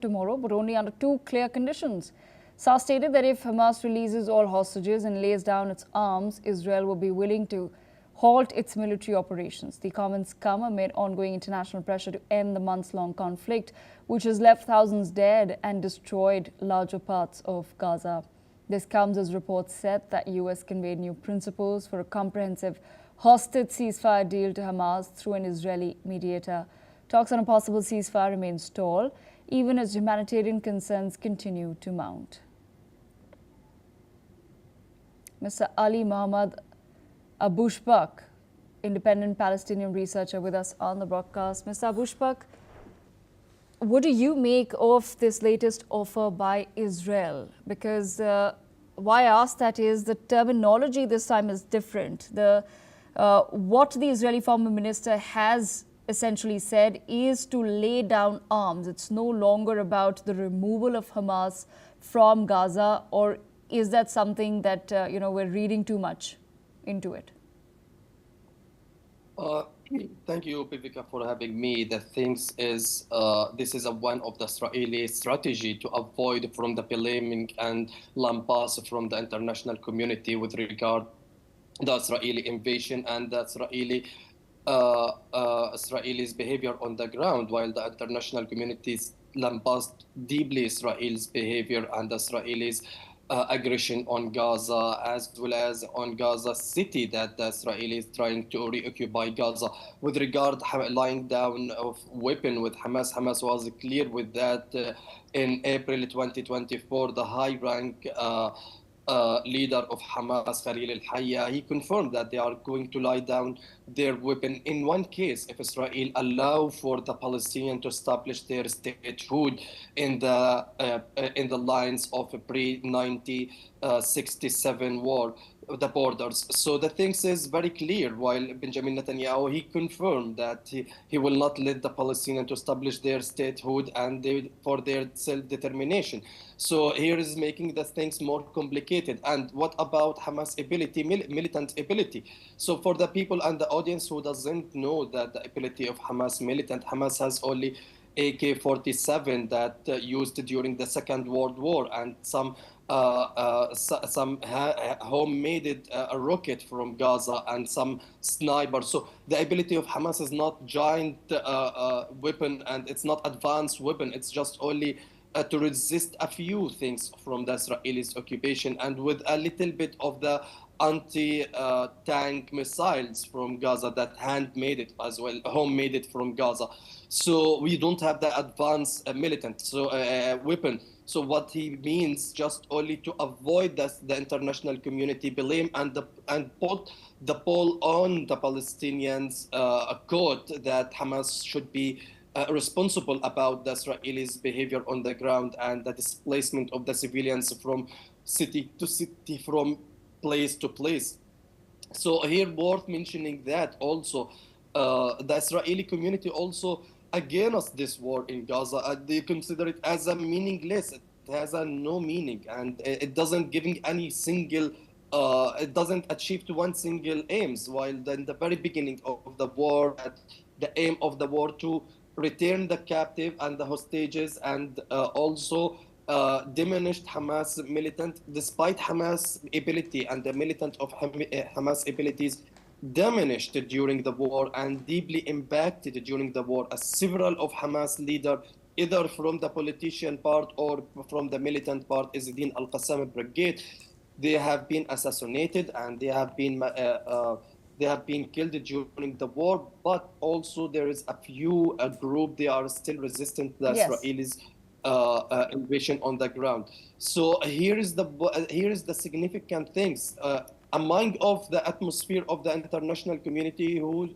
tomorrow, but only under two clear conditions. Saar stated that if Hamas releases all hostages and lays down its arms, Israel will be willing to halt its military operations. The comments come amid ongoing international pressure to end the months-long conflict, which has left thousands dead and destroyed larger parts of Gaza. This comes as reports said that US conveyed new principles for a comprehensive hostage ceasefire deal to Hamas through an Israeli mediator. Talks on a possible ceasefire remain stalled, even as humanitarian concerns continue to mount. Mr. Ali Mohammed Abushbak, independent Palestinian researcher with us on the broadcast. Mr. Abushbak, what do you make of this latest offer by Israel? Because why I ask that is the terminology this time is different. What the Israeli Foreign Minister has essentially said is to lay down arms. It's no longer about the removal of Hamas from Gaza, or is that something that we're reading too much into it? Thank you, Pivika, for having me. The things is, this is one of the Israeli strategy to avoid from the blaming and lambast from the international community with regard the Israeli invasion and the Israelis' behavior on the ground, while the international communities lambast deeply Israel's behavior and the Israelis' aggression on Gaza, as well as on Gaza city that the Israelis trying to reoccupy Gaza. With regard lying down of weapon with Hamas, Hamas was clear with that in April 2024. The high-rank leader of Hamas, Khalil al-Hayya, he confirmed that they are going to lie down their weapon in one case if Israel allow for the Palestinians to establish their statehood in the lines of pre-1967 war, the borders. So the things is very clear. While Benjamin Netanyahu, he confirmed that he will not let the Palestinians to establish their statehood and for their self-determination. So here is making the things more complicated. And what about Hamas ability, militant ability? So for the people and the audience who doesn't know that the ability of Hamas militant, Hamas has only AK-47 that used during the Second World War and some homemade rocket from Gaza and some snipers. So the ability of Hamas is not giant weapon and it's not advanced weapon. It's just only to resist a few things from the Israelis' occupation and with a little bit of the anti-tank missiles from Gaza that handmade it as well, homemade it from Gaza. So we don't have the advanced militant weapon. So what he means just only to avoid the international community blame and put the ball on the Palestinians court that Hamas should be responsible about the Israelis' behavior on the ground and the displacement of the civilians from city to city, from place to place. So here worth mentioning that also the Israeli community also against this war in Gaza, they consider it as a meaningless. It has a no meaning and it doesn't giving any single it doesn't achieve to one single aims, while in the very beginning of the war, the aim of the war to return the captive and the hostages and also diminished Hamas militant, despite Hamas ability and the militant of Hamas abilities diminished during the war and deeply impacted during the war, as several of Hamas leaders, either from the politician part or from the militant part, Izzeddin al-Qassam brigade, they have been assassinated and they have been killed during the war. But also there is a group, they are still resistant to the Israelis invasion on the ground. So here is the significant things among of the atmosphere of the international community who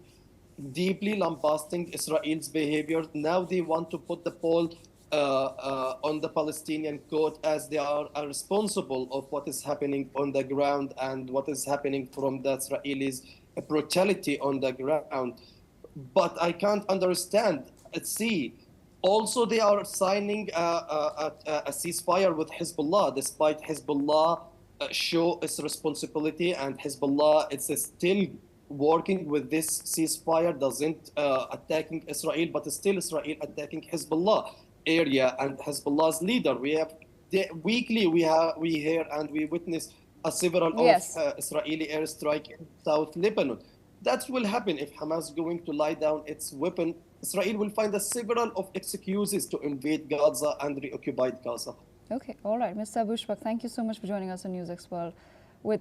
deeply lambasting Israel's behavior. Now they want to put the ball on the Palestinian court as they are responsible of what is happening on the ground and what is happening from the Israelis' brutality on the ground. But I can't understand. See, also they are signing a ceasefire with Hezbollah, despite Hezbollah show its responsibility, and Hezbollah it's still working with this ceasefire, doesn't attacking Israel, but still Israel attacking Hezbollah. area and Hezbollah's leader. Weekly we hear and we witness several Yes. of Israeli airstrike in South Lebanon. That will happen if Hamas is going to lie down its weapon. Israel will find several of excuses to invade Gaza and reoccupy Gaza. Okay, all right. Mr. Bushbak, thank you so much for joining us on NewsX World.